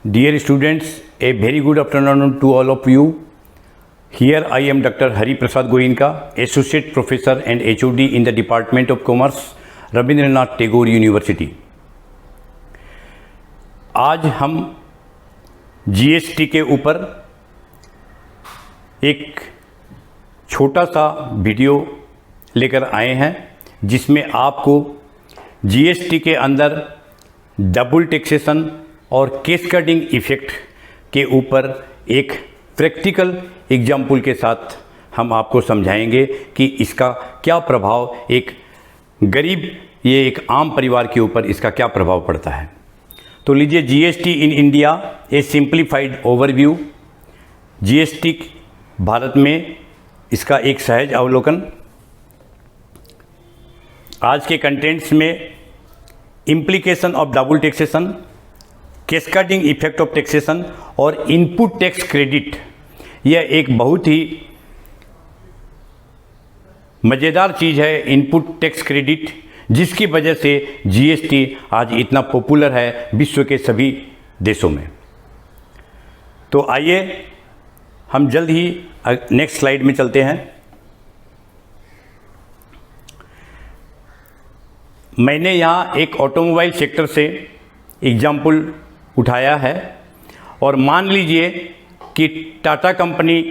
Dear students, a very good afternoon to all of you. Here I am Dr. Hari Prasad Goenka, Associate Professor and HOD in the Department of Commerce, Rabindranath Tagore university. आज हम GST के ऊपर एक छोटा सा video लेकर आए हैं, जिसमें आपको जीएसटी के अंदर डबल टैक्सेशन और कैस्केडिंग इफ़ेक्ट के ऊपर एक प्रैक्टिकल एग्जाम्पल के साथ हम आपको समझाएंगे कि इसका क्या प्रभाव एक गरीब, ये एक आम परिवार के ऊपर इसका क्या प्रभाव पड़ता है। तो लीजिए, GST in India A simplified overview. GST Bharat में, इसका एक सहज अवलोकन। आज के कंटेंट्स में implication of double taxation, cascading effect of taxation और इनपुट टैक्स क्रेडिट, यह एक बहुत ही मज़ेदार चीज़ है, इनपुट टैक्स क्रेडिट, जिसकी वजह से जीएसटी आज इतना पॉपुलर है विश्व के सभी देशों में। तो आइए हम जल्द ही नेक्स्ट स्लाइड में चलते हैं। मैंने यहाँ एक ऑटोमोबाइल सेक्टर से एग्जाम्पल उठाया है, और मान लीजिए कि टाटा कंपनी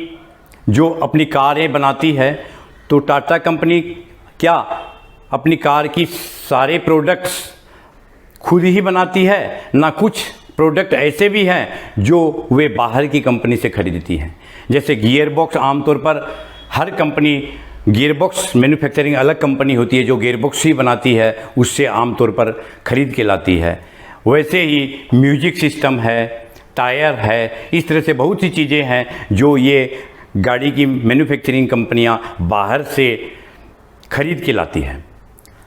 जो अपनी कारें बनाती है, तो टाटा कंपनी क्या अपनी कार की सारे प्रोडक्ट्स खुद ही बनाती है? ना, कुछ प्रोडक्ट ऐसे भी हैं जो वे बाहर की कंपनी से खरीदती हैं। जैसे गियर बॉक्स, आमतौर पर हर कंपनी गियर बॉक्स मैन्युफैक्चरिंग अलग कंपनी होती है जो गियर बॉक्स ही बनाती है, उससे आमतौर पर खरीद के लाती है। वैसे ही म्यूजिक सिस्टम है, टायर है, इस तरह से बहुत सी चीज़ें हैं जो ये गाड़ी की मैन्युफैक्चरिंग कंपनियां बाहर से खरीद के लाती हैं।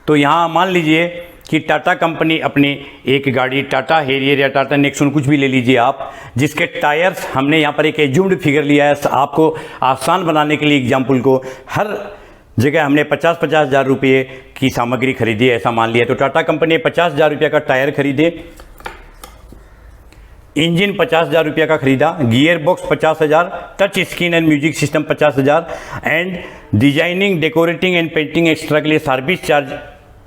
तो यहाँ मान लीजिए कि टाटा कंपनी अपनी एक गाड़ी, टाटा हैरियर या टाटा नेक्सॉन, कुछ भी ले लीजिए आप, जिसके टायर्स, हमने यहाँ पर एक एज्यूम्ड फिगर लिया है आपको आसान बनाने के लिए एग्जाम्पल को। हर जगह हमने 50-50 हज़ार रुपये की सामग्री खरीदी है, ऐसा मान लिया। तो टाटा कंपनी ने 50 हज़ार रुपये का टायर खरीदे, इंजन 50 हज़ार रुपये का खरीदा, गियर बॉक्स 50 हज़ार, touch screen and music system 50 हज़ार, and designing, decorating and painting extra के लिए सर्विस चार्ज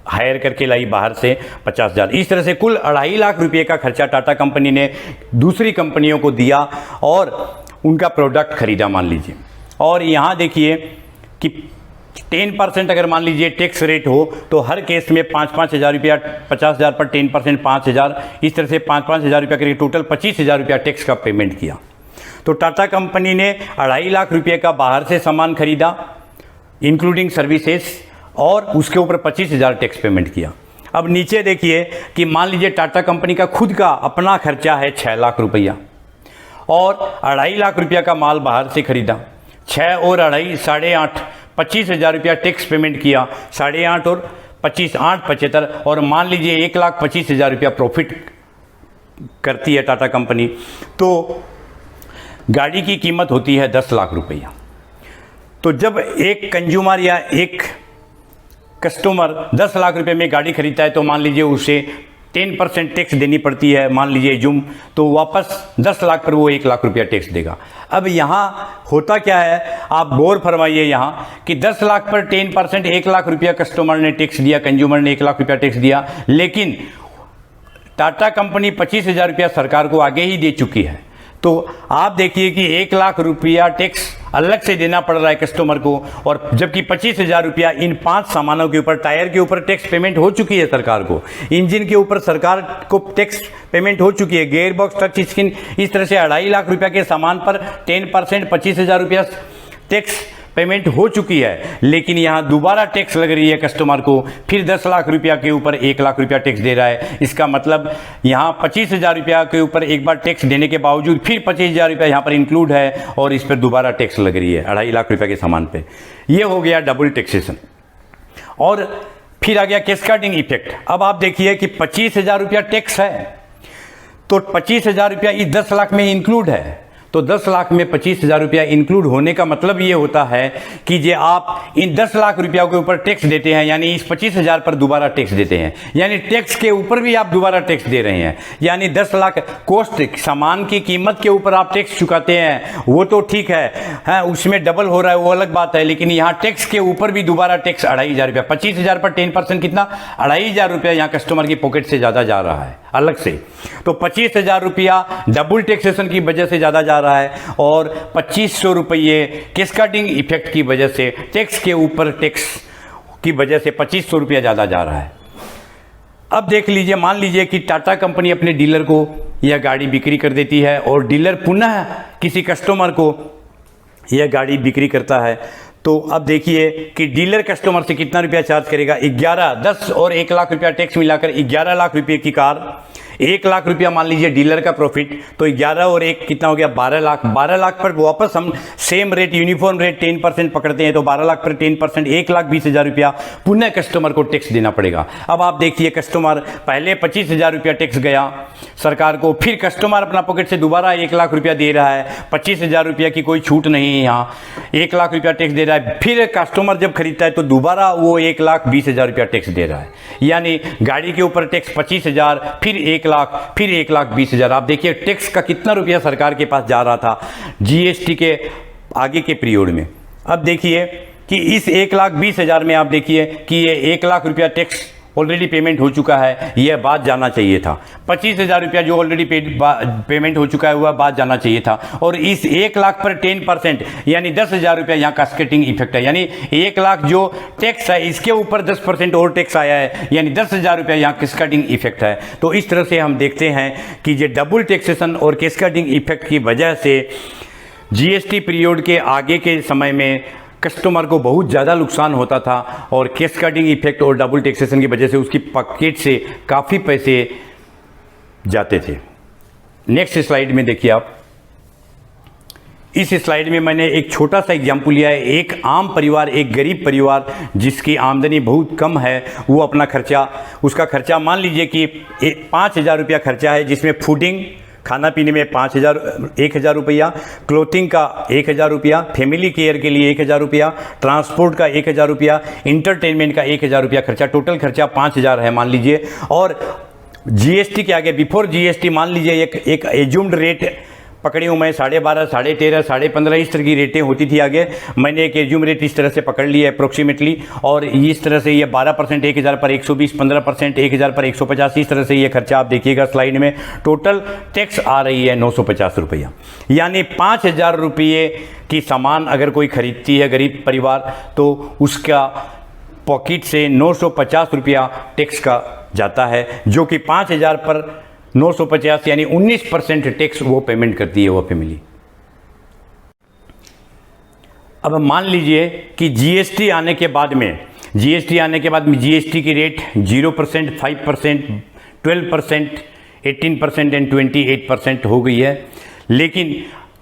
हायर करके लाई बाहर से 50 हज़ार। इस तरह से कुल 2.5 लाख रुपये का खर्चा टाटा कंपनी ने दूसरी कंपनियों को दिया और उनका प्रोडक्ट खरीदा, मान लीजिए। और यहाँ देखिए कि 10% अगर मान लीजिए टैक्स रेट हो, तो हर केस में 5-5 हज़ार रुपया, 50 हज़ार पर 10% 5 हज़ार, इस तरह से 5-5 हज़ार रुपया करके टोटल 25 हज़ार रुपया टैक्स का पेमेंट किया। तो टाटा कंपनी ने 2.5 लाख रुपये का बाहर से सामान खरीदा इंक्लूडिंग सर्विसेज, और उसके ऊपर 25 हज़ार टैक्स पेमेंट किया। अब नीचे देखिए कि मान लीजिए टाटा कंपनी का खुद का अपना खर्चा है 6 लाख रुपया, और 2.5 लाख रुपया का माल बाहर से खरीदा। 6 और 2.5 8.5, 25 हज़ार रुपया टैक्स पेमेंट किया। 8.5 और 25 8 75, और मान लीजिए 1,25,000 रुपया प्रॉफिट करती है टाटा कंपनी। तो गाड़ी की कीमत होती है 10 लाख रुपया। तो जब एक कंज्यूमर या एक कस्टमर 10 लाख रुपए में गाड़ी खरीदता है, तो मान लीजिए उसे 10% टैक्स देनी पड़ती है, मान लीजिए जुम, तो वापस 10 लाख पर वो 1 लाख रुपया टैक्स देगा। अब यहाँ होता क्या है, आप गौर फरमाइए यहाँ कि 10 लाख पर 10% 1 लाख रुपया कस्टमर ने टैक्स दिया, कंज्यूमर ने 1 लाख रुपया टैक्स दिया, लेकिन टाटा कंपनी 25 हज़ार रुपया सरकार को आगे ही दे चुकी है। तो आप देखिए कि 1 लाख रुपया टैक्स अलग से देना पड़ रहा है कस्टमर को, और जबकि 25 हज़ार रुपया इन 5 सामानों के ऊपर, टायर के ऊपर टैक्स पेमेंट हो चुकी है सरकार को, इंजन के ऊपर सरकार को टैक्स पेमेंट हो चुकी है, गियर बॉक्स, टच स्क्रीन, इस तरह से 2.5 लाख रुपया के सामान पर 10% 25 हज़ार रुपया टैक्स पेमेंट हो चुकी है। लेकिन यहाँ दोबारा टैक्स लग रही है कस्टमर को, फिर 10 लाख रुपया के ऊपर 1 लाख रुपया टैक्स दे रहा है। इसका मतलब यहाँ 25 हज़ार रुपया के ऊपर एक बार टैक्स देने के बावजूद फिर 25 हज़ार रुपया यहाँ पर इंक्लूड है, और इस पर दोबारा टैक्स लग रही है 2.5 लाख रुपया के सामान पे। ये हो गया डबल टैक्सेशन। और फिर आ गया कैस्केडिंग इफेक्ट। अब आप देखिए कि 25 हज़ार रुपया टैक्स है, तो 25 हज़ार रुपया इस 10 लाख में इंक्लूड है, तो 10 लाख में 25,000 रुपया इंक्लूड होने का मतलब ये होता है कि जे आप इन 10 लाख रुपया के ऊपर टैक्स देते हैं, यानी इस 25,000 पर दोबारा टैक्स देते हैं, यानी टैक्स के ऊपर भी आप दोबारा टैक्स दे रहे हैं। यानी 10 लाख कॉस्ट, सामान की कीमत के ऊपर आप टैक्स चुकाते हैं, वो तो ठीक है, उसमें डबल हो रहा है वो अलग बात है, लेकिन यहाँ टैक्स के ऊपर भी दोबारा टैक्स 2,500 रुपया, 25,000 पर 10% कितना, 2,500 रुपया यहाँ कस्टमर की पॉकेट से ज़्यादा जा रहा है अलग से। तो 25,000 रुपया डबल टैक्सेशन की वजह से ज़्यादा जा रहा है और 2,500 रुपये कैस्केडिंग इफेक्ट की वजह से, टैक्स के ऊपर टैक्स की वजह से 2,500 रुपया ज़्यादा जा रहा है। अब देख लीजिए, मान लीजिए कि टाटा कंपनी अपने डीलर को यह गाड़ी बिक्री कर देती है और डीलर पुनः किसी कस्टमर को यह गाड़ी बिक्री करता है। तो अब देखिए कि डीलर कस्टमर से कितना रुपया चार्ज करेगा, 11, 10 और 1 लाख रुपया टैक्स मिलाकर 11 लाख रुपये की कार, 1 लाख रुपया मान लीजिए डीलर का प्रॉफिट, तो 11 और 1 कितना हो गया, 12 लाख। 12 लाख पर वापस हम सेम रेट, यूनिफॉर्म रेट 10% पकड़ते हैं, तो 12 लाख पर 10%, 1,20,000 रुपया पुनः कस्टमर को टैक्स देना पड़ेगा। अब आप देखिए, कस्टमर पहले 25,000 रुपया टैक्स गया सरकार को, फिर कस्टमर अपना पॉकेट से दोबारा 1 लाख रुपया दे रहा है, 25,000 रुपया की कोई छूट नहीं है यहाँ, 1 लाख रुपया टैक्स दे रहा है। फिर कस्टमर जब खरीदता है तो दोबारा वो 1,20,000 रुपया टैक्स दे रहा है, यानी गाड़ी के ऊपर टैक्स 25,000, फिर 1 लाख, फिर 1,20,000। आप देखिए टैक्स का कितना रुपया सरकार के पास जा रहा था जीएसटी के आगे के पीरियड में। अब देखिए कि इस 1,20,000 में आप देखिए कि ये 1 लाख रुपया टैक्स ऑलरेडी पेमेंट हो चुका है, यह बात जाना चाहिए था। 25,000 रुपया जो ऑलरेडी पेमेंट हो चुका है वह बात जाना चाहिए था। और इस 1 लाख पर 10% यानी 10,000 रुपया यहाँ कास्केटिंग इफेक्ट है, यानी 1 लाख जो टैक्स है इसके ऊपर 10% और टैक्स आया है, यानी 10,000 रुपया यहाँ कास्केटिंग इफेक्ट है। तो इस तरह से हम देखते हैं कि ये डबल टैक्सेशन और कास्केटिंग इफेक्ट की वजह से जीएसटी पीरियड के आगे के समय में कस्टमर को बहुत ज़्यादा नुकसान होता था और कैस्केडिंग इफेक्ट और डबल टैक्सेशन की वजह से उसकी पॉकेट से काफ़ी पैसे जाते थे। नेक्स्ट स्लाइड में देखिए आप, इस स्लाइड में मैंने एक छोटा सा एग्जाम्पल लिया है। एक आम परिवार, एक गरीब परिवार जिसकी आमदनी बहुत कम है, वो अपना खर्चा, उसका खर्चा मान लीजिए कि 5,000 रुपया खर्चा है, जिसमें फूडिंग, खाना पीने में 1,000 रुपया, क्लोथिंग का 1,000 रुपया, फैमिली केयर के लिए 1,000 रुपया, ट्रांसपोर्ट का 1,000 रुपया, इंटरटेनमेंट का 1,000 रुपया खर्चा, टोटल खर्चा 5,000 है मान लीजिए। और जीएसटी के आगे, बिफोर जीएसटी मान लीजिए एक एज्यूम्ड रेट पकड़ी हूँ मैं, 12.5, 13.5, 15.5 इस तरह की रेटें होती थी आगे। मैंने एक एज्यूम रेट इस तरह से पकड़ ली है अप्रोक्सीमेटली, और इस तरह से ये 12% 1,000 पर 120, 15% 1,000 पर 150, इस तरह से ये खर्चा आप देखिएगा स्लाइड में। टोटल टैक्स आ रही है 950 रुपया, यानी 5,000 रुपये की सामान अगर कोई खरीदती है गरीब परिवार तो उसका पॉकेट से 950 रुपया टैक्स का जाता है, जो कि 5,000 पर 950 यानी 19% टैक्स वो पेमेंट करती है वो फैमिली। अब मान लीजिए कि जीएसटी आने के बाद में जीएसटी की रेट 0%, 5%, 12%, 18% एंड 28% हो गई है, लेकिन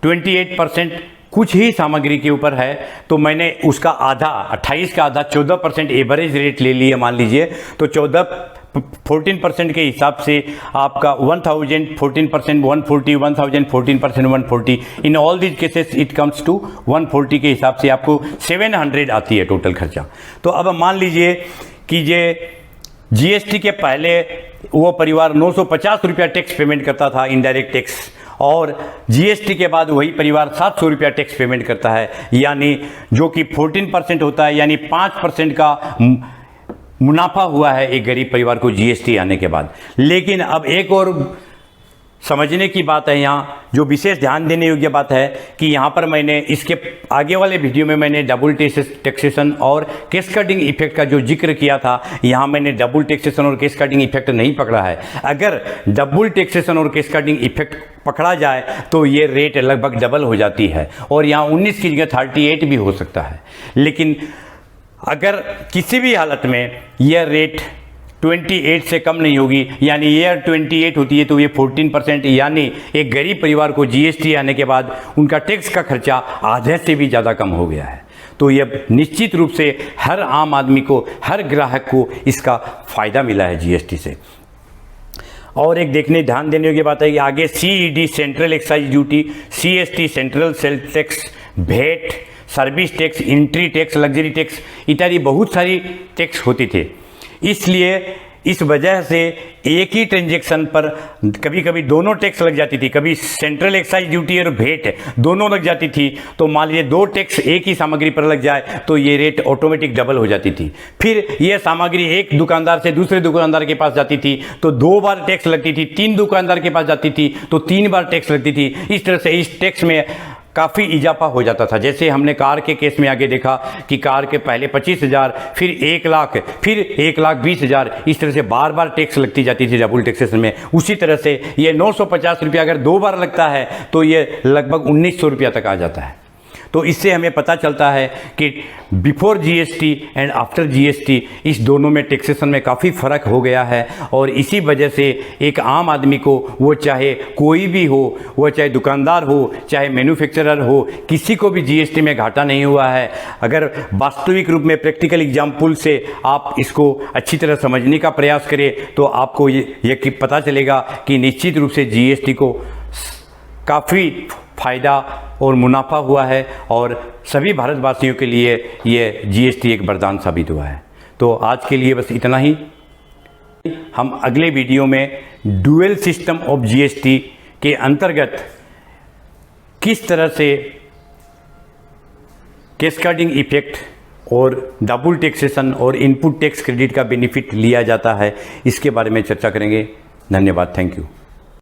28% कुछ ही सामग्री के ऊपर है, तो मैंने उसका आधा, 28 का आधा 14% एवरेज रेट ले लिया मान लीजिए। तो 14% के हिसाब से आपका 1,000 14% 140, 1,000 14% 140, in all these cases it comes to 140 के हिसाब से आपको 700 आती है टोटल खर्चा। तो अब मान लीजिए कि ये जीएसटी के पहले वो परिवार 950 रुपया टैक्स पेमेंट करता था, इनडायरेक्ट टैक्स, और जीएसटी के बाद वही परिवार 700 रुपया टैक्स पेमेंट करता है, यानी जो कि 14% होता है, यानी 5% का मुनाफा हुआ है एक गरीब परिवार को जीएसटी आने के बाद। लेकिन अब एक और समझने की बात है यहाँ, जो विशेष ध्यान देने योग्य बात है कि यहाँ पर मैंने इसके आगे वाले वीडियो में मैंने डबल टैक्सेशन और कैस्केडिंग इफेक्ट का जो जिक्र किया था, यहाँ मैंने डबल टैक्सेशन और कैस्केडिंग इफेक्ट नहीं पकड़ा है। अगर डबल टैक्सेशन और कैस्केडिंग इफेक्ट पकड़ा जाए तो ये रेट लगभग डबल हो जाती है, और यहाँ 19 की जगह 38 भी हो सकता है। लेकिन अगर किसी भी हालत में यह रेट 28 से कम नहीं होगी, यानी ये 28 होती है तो ये 14%, यानी एक गरीब परिवार को जीएसटी आने के बाद उनका टैक्स का खर्चा आधे से भी ज़्यादा कम हो गया है। तो यह निश्चित रूप से हर आम आदमी को, हर ग्राहक को इसका फ़ायदा मिला है जीएसटी से। और एक ध्यान देने की बात है कि आगे CED central excise duty, CST central sales tax, VAT, service tax, entry tax, luxury tax इत्यादि बहुत सारी टैक्स होती थे। इसलिए इस वजह से एक ही ट्रांजैक्शन पर कभी कभी दोनों टैक्स लग जाती थी, कभी सेंट्रल एक्साइज ड्यूटी और भेट दोनों लग जाती थी। तो मान लीजिए 2 टैक्स एक ही सामग्री पर लग जाए तो ये रेट ऑटोमेटिक डबल हो जाती थी। फिर ये सामग्री एक दुकानदार से दूसरे दुकानदार के पास जाती थी तो 2 बार टैक्स लगती थी, 3 दुकानदार के पास जाती थी तो 3 बार टैक्स लगती थी। इस तरह से इस टैक्स में काफ़ी इजाफा हो जाता था। जैसे हमने कार के केस में आगे देखा कि कार के पहले 25,000, फिर 1 लाख, फिर 1,20,000, इस तरह से बार बार टैक्स लगती जाती थी डबल टैक्सेशन में। उसी तरह से ये 950 रुपया अगर 2 बार लगता है तो ये लगभग 1900 रुपया तक आ जाता है। तो इससे हमें पता चलता है कि before GST and after GST इस दोनों में टैक्सेशन में काफ़ी फ़र्क हो गया है। और इसी वजह से एक आम आदमी को, वो चाहे कोई भी हो, वो चाहे दुकानदार हो, चाहे मैन्युफैक्चरर हो, किसी को भी जीएसटी में घाटा नहीं हुआ है। अगर वास्तविक रूप में प्रैक्टिकल एग्जाम्पल से आप इसको अच्छी तरह समझने का प्रयास करें तो आपको ये पता चलेगा कि निश्चित रूप से जीएसटी को काफ़ी फ़ायदा और मुनाफा हुआ है और सभी भारतवासियों के लिए ये जीएसटी एक वरदान साबित हुआ है। तो आज के लिए बस इतना ही। हम अगले वीडियो में डुअल सिस्टम ऑफ जीएसटी के अंतर्गत किस तरह से कैस्केडिंग इफेक्ट और डबल टैक्सेशन और इनपुट टैक्स क्रेडिट का बेनिफिट लिया जाता है इसके बारे में चर्चा करेंगे। धन्यवाद। Thank you.